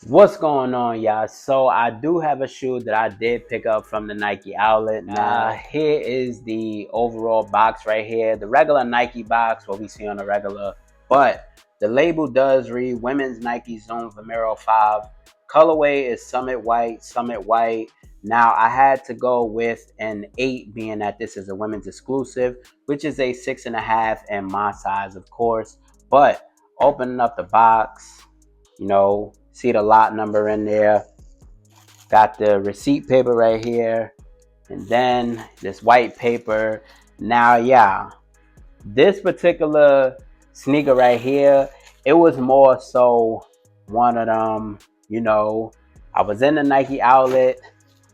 What's going on, y'all? So I do have a shoe that I did pick up from the Nike outlet. Now here is the overall box right here, the regular Nike box, what we see on the regular, but the label does read women's Nike Zoom Vomero 5. Colorway is Summit White, Summit White. Now I had to go with an 8, being that this is a women's exclusive, which is a 6.5 in my size, of course. But opening up the box, see the lot number in there. Got the receipt paper right here, and then this white paper. Now, yeah, this particular sneaker right here, it was more so one of them, I was in the Nike outlet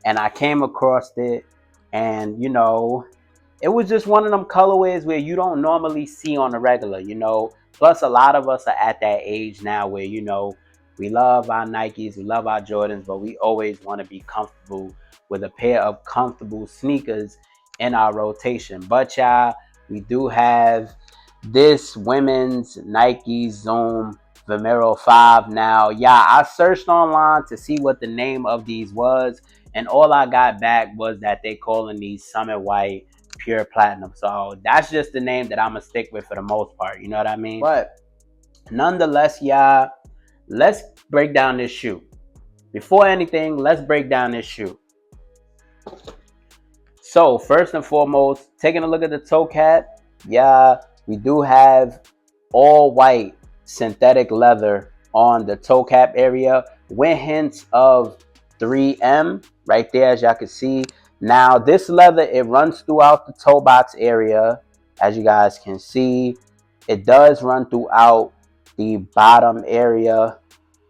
and I came across it, and it was just one of them colorways where you don't normally see on the regular. Plus, a lot of us are at that age now where, we love our Nikes, we love our Jordans, but we always want to be comfortable with a pair of comfortable sneakers in our rotation. But y'all, we do have this women's Nike Zoom Vomero 5. Now, yeah, I searched online to see what the name of these was, and all I got back was that they calling these Summit White Pure Platinum. So that's just the name that I'm gonna stick with for the most part. You know what I mean? But nonetheless, y'all, let's break down this shoe. Before anything, let's break down this shoe. So first and foremost, taking a look at the toe cap, yeah, we do have all white synthetic leather on the toe cap area with hints of 3M right there, as y'all can see. Now this leather, it runs throughout the toe box area, as you guys can see. It does run throughout the bottom area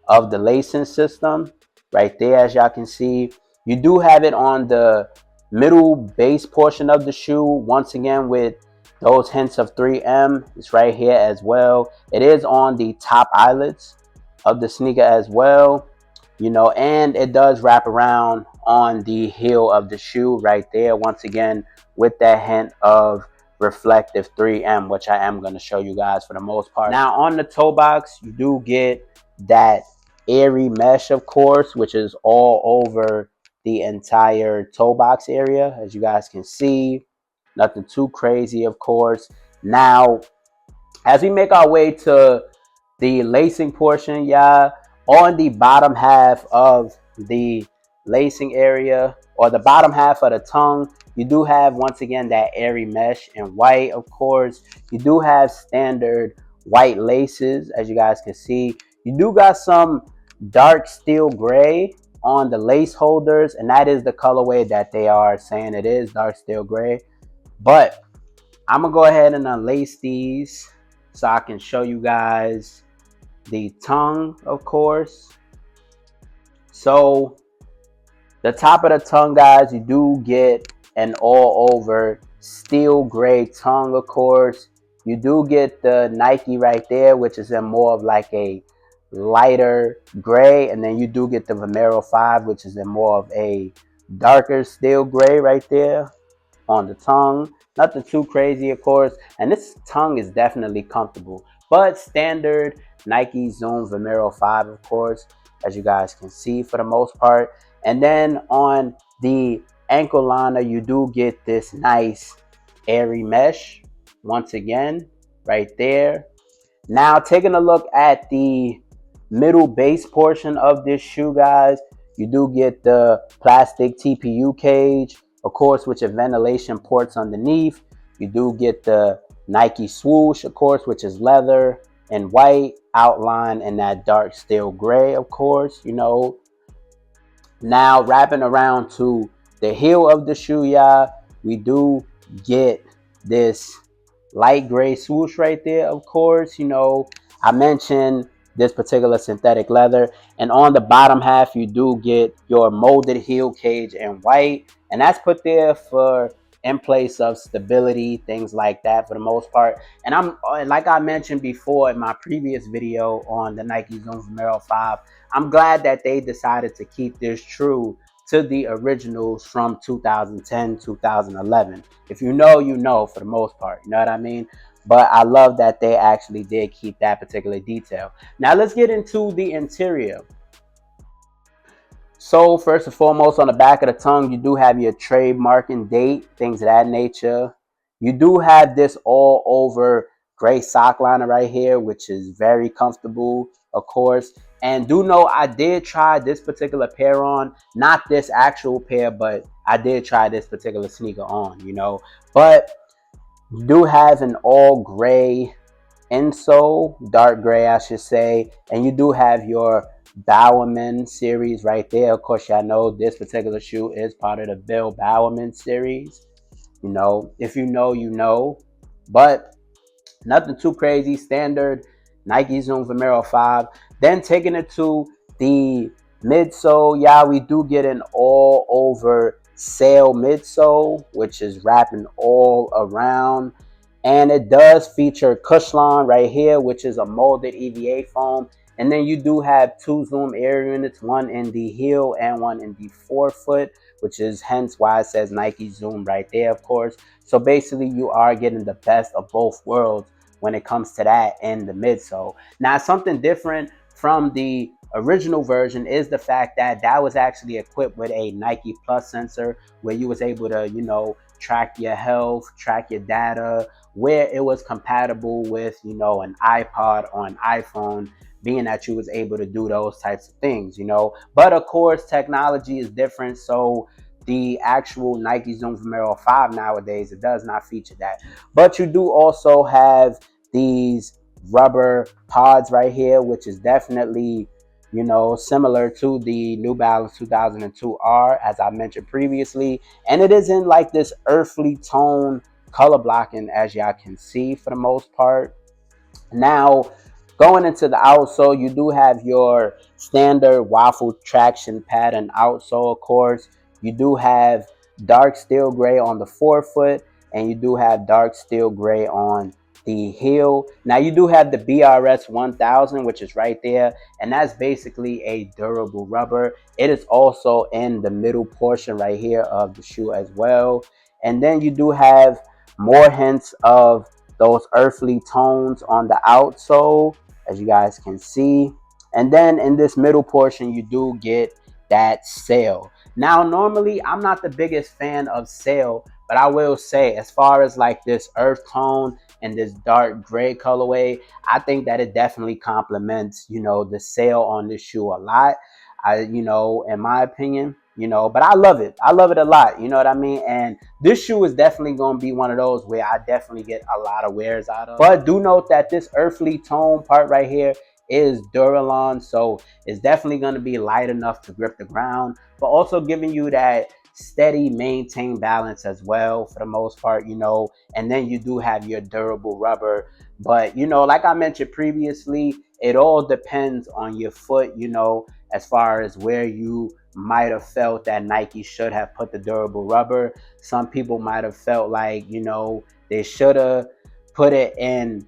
of the lacing system right there, as y'all can see. You do have it on the middle base portion of the shoe, once again with those hints of 3M. It's right here as well. It is on the top eyelets of the sneaker as well, and it does wrap around on the heel of the shoe right there, once again with that hint of reflective 3M, which I am going to show you guys for the most part. Now on the toe box, you do get that airy mesh, of course, which is all over the entire toe box area, as you guys can see. Nothing too crazy, of course. Now, as we make our way to the lacing portion, yeah, on the bottom half of the lacing area, or the bottom half of the tongue, you do have, once again, that airy mesh in white, of course. You do have standard white laces, as you guys can see. You do got some dark steel gray on the lace holders, and that is the colorway that they are saying it is, dark steel gray. But I'm gonna go ahead and unlace these so I can show you guys the tongue, of course. So the top of the tongue, guys, you do get an all over steel gray tongue, of course. You do get the Nike right there, which is in more of like a lighter gray, and then you do get the Vomero 5, which is in more of a darker steel gray right there on the tongue. Nothing too crazy, of course, and this tongue is definitely comfortable, but standard Nike Zoom Vomero 5, of course, as you guys can see for the most part. And then on the ankle liner, you do get this nice airy mesh, once again, right there. Now taking a look at the middle base portion of this shoe, guys, you do get the plastic TPU cage, of course, with your ventilation ports underneath. You do get the Nike swoosh, of course, which is leather and white outline in that dark steel gray, of course. Now wrapping around to the heel of the shoe, yeah, we do get this light gray swoosh right there, of course. I mentioned this particular synthetic leather, and on the bottom half you do get your molded heel cage in white, and that's put there for in place of stability, things like that for the most part. And I'm, like I mentioned before in my previous video on the Nike Zoom Vomero 5, I'm glad that they decided to keep this true to the originals from 2010, 2011. If you know, you know, for the most part, you know what I mean? But I love that they actually did keep that particular detail. Now let's get into the interior. So first and foremost, on the back of the tongue, you do have your trademark and date, things of that nature. You do have this all over gray sock liner right here, which is very comfortable, of course. And do know I did try this particular pair on, not this actual pair, but I did try this particular sneaker on, But you do have an all gray insole, dark gray, I should say, and you do have your Bowerman series right there. Of course, y'all know this particular shoe is part of the Bill Bowerman series. If you know, you know. But nothing too crazy. Standard Nike Zoom Vomero 5. Then taking it to the midsole. Yeah, we do get an all over sail midsole, which is wrapping all around. And it does feature Cushlon right here, which is a molded EVA foam. And then you do have two Zoom air units, one in the heel and one in the forefoot, which is hence why it says Nike Zoom right there, of course. So basically you are getting the best of both worlds when it comes to that in the midsole. Now, something different from the original version is the fact that that was actually equipped with a Nike Plus sensor where you was able to, track your health, track your data, where it was compatible with, an iPod or an iPhone, being that you was able to do those types of things. But of course, technology is different. So the actual Nike Zoom Vomero 5 nowadays, it does not feature that. But you do also have these rubber pods right here, which is definitely, similar to the New Balance 2002R, as I mentioned previously. And it is in like this earthly tone color blocking, as y'all can see for the most part. Now, going into the outsole, you do have your standard waffle traction pattern outsole, of course. You do have dark steel gray on the forefoot, and you do have dark steel gray on the heel. Now, you do have the BRS 1000, which is right there, and that's basically a durable rubber. It is also in the middle portion right here of the shoe as well. And then you do have more hints of those earthly tones on the outsole, as you guys can see. And then in this middle portion, you do get that sail. Now, normally, I'm not the biggest fan of sail, but I will say, as far as like this earth tone and this dark gray colorway, I think that it definitely complements, the sail on this shoe a lot. In my opinion, but I love it. I love it a lot. You know what I mean? And this shoe is definitely going to be one of those where I definitely get a lot of wears out of. But do note that this earthly tone part right here is Duralon, so it's definitely going to be light enough to grip the ground, but also giving you that steady maintain balance as well for the most part. And then you do have your durable rubber. But like I mentioned previously, it all depends on your foot, as far as where you might have felt that Nike should have put the durable rubber. Some people might have felt like, they should have put it in,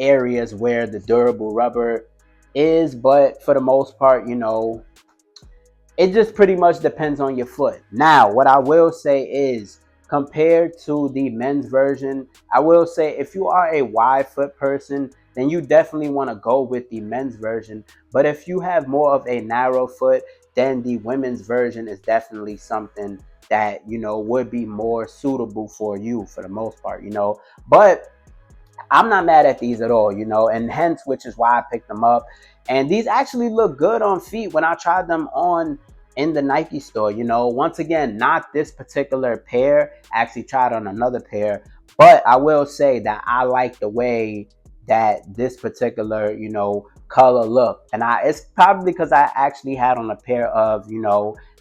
areas where the durable rubber is. But for the most part, it just pretty much depends on your foot. Now, what I will say is, compared to the men's version, I will say if you are a wide foot person, then you definitely want to go with the men's version. But if you have more of a narrow foot, then the women's version is definitely something that, would be more suitable for you for the most part. But I'm not mad at these at all, and hence, which is why I picked them up. And these actually look good on feet when I tried them on in the Nike store. Once again, not this particular pair. I actually tried on another pair, but I will say that I like the way that this particular, color look. And it's probably because I actually had on a pair of,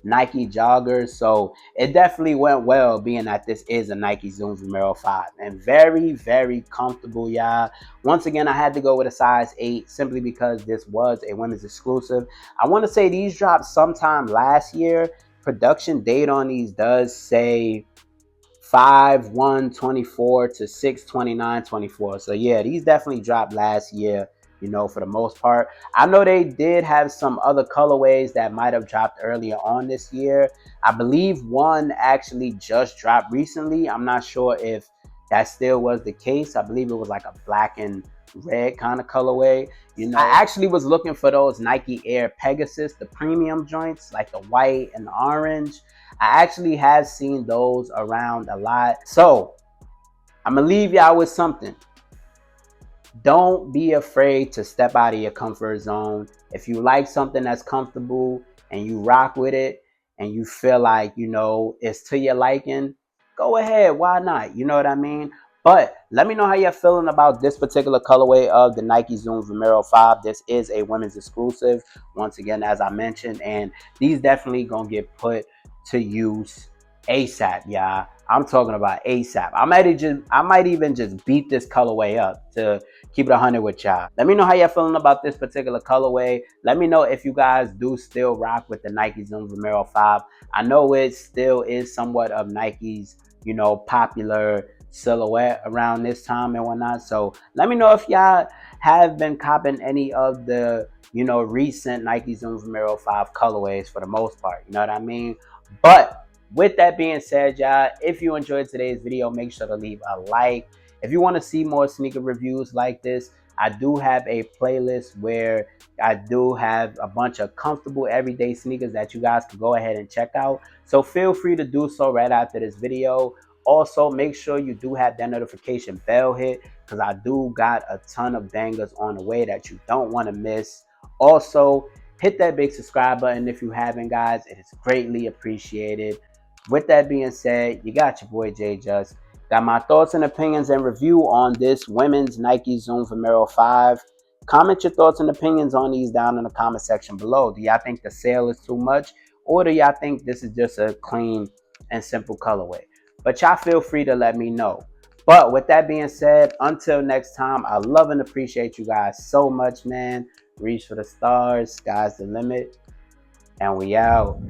Nike joggers. So it definitely went well, being that this is a Nike Zoom Vomero 5. And very, very comfortable, y'all. Once again, I had to go with a size 8 simply because this was a women's exclusive. I want to say these dropped sometime last year. Production date on these does say 5/1/24 to 6/29/24. So yeah, these definitely dropped last year, for the most part. I know they did have some other colorways that might have dropped earlier on this year. I believe one actually just dropped recently. I'm not sure if that still was the case. I believe it was like a black and red kind of colorway. You know, I actually was looking for those Nike Air Pegasus, the premium joints, like the white and the orange. I actually have seen those around a lot. So I'm gonna leave y'all with something. Don't be afraid to step out of your comfort zone. If you like something that's comfortable and you rock with it and you feel like, you know, it's to your liking, go ahead. Why not? You know what I mean? But let me know how you're feeling about this particular colorway of the Nike Zoom Vomero 5. This is a women's exclusive, once again, as I mentioned, and these definitely gonna get put to use ASAP, y'all. I'm talking about ASAP. I might even just beat this colorway up to keep it 100 with y'all. Let me know how y'all feeling about this particular colorway. Let me know if you guys do still rock with the Nike Zoom Vomero 5. I know it still is somewhat of Nike's, you know, popular silhouette around this time and whatnot. So let me know if y'all have been copping any of the, you know, recent Nike Zoom Vomero 5 colorways for the most part. You know what I mean? But with that being said, y'all, if you enjoyed today's video, make sure to leave a like. If you want to see more sneaker reviews like this, I do have a playlist where I do have a bunch of comfortable everyday sneakers that you guys can go ahead and check out. So feel free to do so right after this video. Also, make sure you do have that notification bell hit because I do got a ton of bangers on the way that you don't want to miss. Also, hit that big subscribe button if you haven't, guys. It is greatly appreciated. With that being said, you got your boy J-Jus. Got my thoughts and opinions and review on this women's Nike Zoom Vomero 5. Comment your thoughts and opinions on these down in the comment section below. Do y'all think the sale is too much? Or do y'all think this is just a clean and simple colorway? But y'all feel free to let me know. But with that being said, until next time, I love and appreciate you guys so much, man. Reach for the stars. Sky's the limit. And we out.